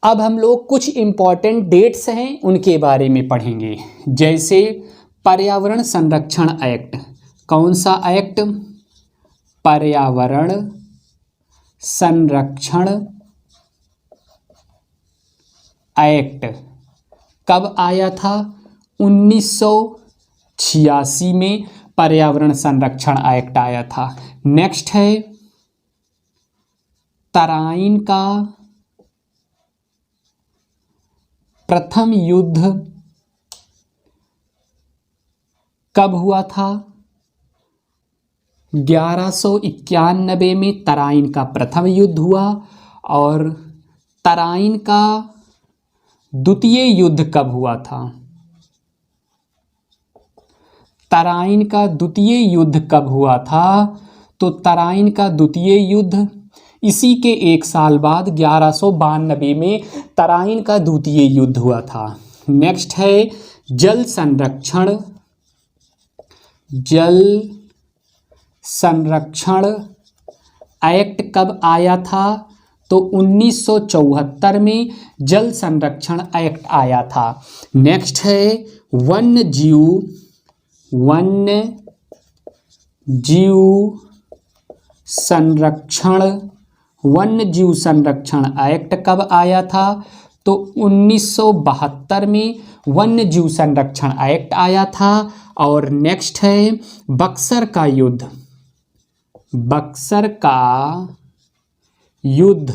अब हम लोग कुछ इम्पॉर्टेंट डेट्स हैं उनके बारे में पढ़ेंगे। जैसे पर्यावरण संरक्षण एक्ट। कौन सा एक्ट? पर्यावरण संरक्षण एक्ट कब आया था? 1986 में पर्यावरण संरक्षण एक्ट आया था। नेक्स्ट है तराइन का प्रथम युद्ध कब हुआ था? 1191 में तराइन का प्रथम युद्ध हुआ। और तराइन का द्वितीय युद्ध कब हुआ था? तराइन का द्वितीय युद्ध कब हुआ था? तो तराइन का द्वितीय युद्ध इसी के एक साल बाद 1192 में तराइन का द्वितीय युद्ध हुआ था। नेक्स्ट है जल संरक्षण। जल संरक्षण एक्ट कब आया था? तो 1974 में जल संरक्षण एक्ट आया था। नेक्स्ट है वन्य जीव संरक्षण एक्ट कब आया था? तो 1972 में वन्य जीव संरक्षण एक्ट आया था। और नेक्स्ट है बक्सर का युद्ध। बक्सर का युद्ध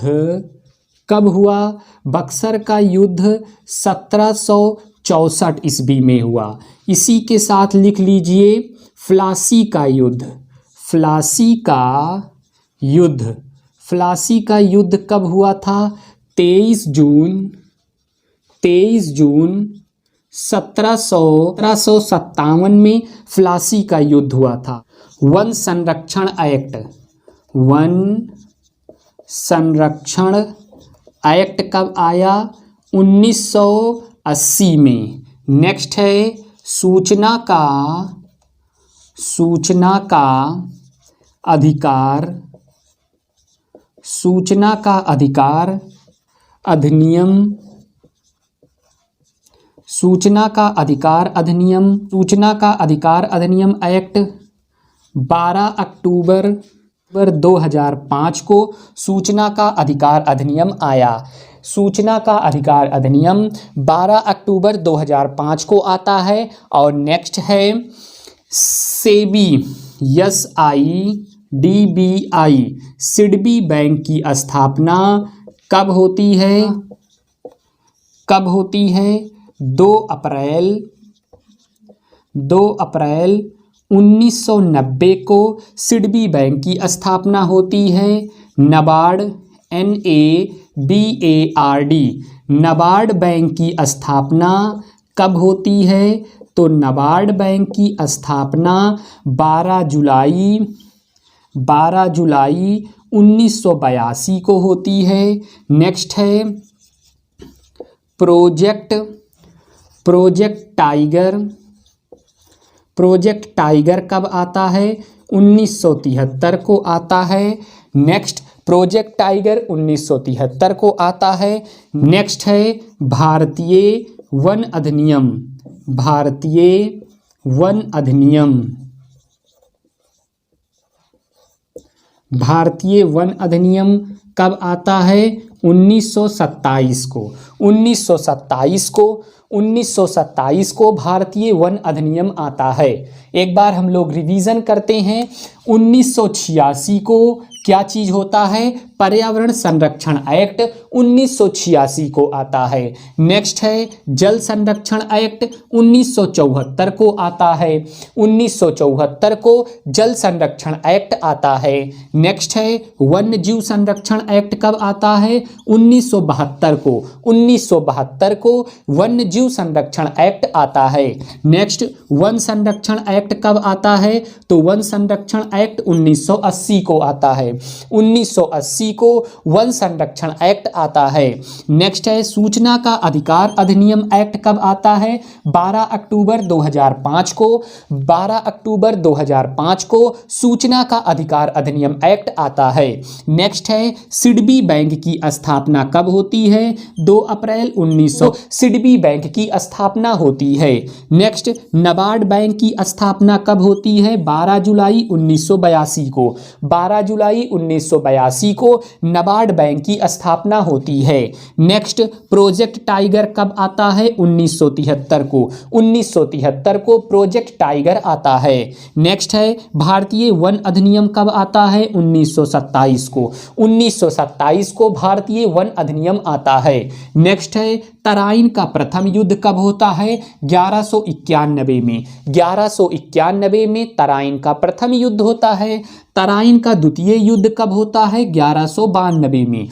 कब हुआ? बक्सर का युद्ध 1764 ईस्वी में हुआ। इसी के साथ लिख लीजिए फ्लासी का युद्ध। फ्लासी का युद्ध। फ्लासी का युद्ध कब हुआ था? 23 जून 1757 में फ्लासी का युद्ध हुआ था। वन संरक्षण एक्ट। वन संरक्षण एक्ट कब आया? 1980 में। नेक्स्ट है सूचना का अधिकार। सूचना का अधिकार अधिनियम। सूचना का अधिकार अधिनियम एक्ट 12 अक्टूबर 2005 को सूचना का अधिकार अधिनियम आया। सूचना का अधिकार अधिनियम 12 अक्टूबर 2005 को आता है। और नेक्स्ट है सेबी SIDBI सिडबी बैंक की स्थापना कब होती है? 2 अप्रैल 1990 को सिडबी बैंक की स्थापना होती है। नाबार्ड NABARD नाबार्ड बैंक की स्थापना कब होती है? तो नाबार्ड बैंक की स्थापना 12 जुलाई 1982 को होती है। नेक्स्ट है प्रोजेक्ट टाइगर। प्रोजेक्ट टाइगर कब आता है? 1973 को आता है। नेक्स्ट प्रोजेक्ट टाइगर 1973 को आता है। नेक्स्ट है भारतीय वन अधिनियम। भारतीय वन अधिनियम कब आता है? 1927 को भारतीय वन अधिनियम आता है। एक बार हम लोग रिवीजन करते हैं। 1986 को क्या चीज होता है? पर्यावरण संरक्षण एक्ट 1986 को आता है। नेक्स्ट है जल संरक्षण एक्ट 1974 को आता है। 1974 को जल संरक्षण एक्ट आता है। नेक्स्ट है वन्य जीव संरक्षण एक्ट कब आता है? 1972 को। 1972 को वन्य जीव संरक्षण एक्ट आता है। नेक्स्ट वन संरक्षण एक्ट कब आता है? तो वन संरक्षण एक्ट 1980 को आता है। 1980 को वन संरक्षण एक्ट आता है। नेक्स्ट है सूचना का अधिकार अधिनियम एक्ट कब आता है? 12 अक्टूबर 2005 को। 12 अक्टूबर 2005 को सूचना का अधिकार अधिनियम एक्ट आता है। नेक्स्ट है सिडबी बैंक की स्थापना कब होती है? 2 अप्रैल 1900 सिडबी बैंक की स्थापना होती है। नेक्स्ट नाबार्ड बैंक की स्थापना कब होती है? 12 जुलाई 1982 को। 12 जुलाई 1982 को नाबार्ड बैंक की स्थापना होती है। नेक्स्ट प्रोजेक्ट टाइगर कब आता है? 1973 को। 1973 को प्रोजेक्ट टाइगर आता है। नेक्स्ट है भारतीय वन अधिनियम कब आता है? 1927 को। 1927 को भारतीय वन अधिनियम आता है। नेक्स्ट है तराइन का प्रथम युद्ध कब होता है? 1191 में। 1191 में तराइन का प्रथम युद्ध होता है। तराइन का द्वितीय युद्ध कब होता है? 1192 में।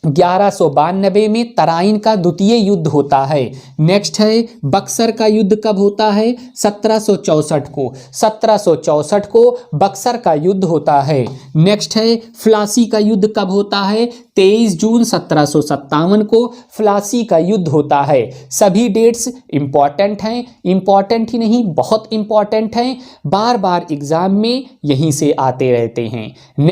1192 में तराइन का द्वितीय युद्ध होता है। नेक्स्ट है बक्सर का युद्ध कब होता है? 1764 को। 1764 को बक्सर का युद्ध होता है। नेक्स्ट है फ्लासी का युद्ध कब होता है? 23 जून 1757 को फ्लासी का युद्ध होता है। सभी डेट्स इंपॉर्टेंट हैं, इंपॉर्टेंट ही नहीं बहुत इंपॉर्टेंट हैं, बार बार एग्जाम में यहीं से आते रहते हैं।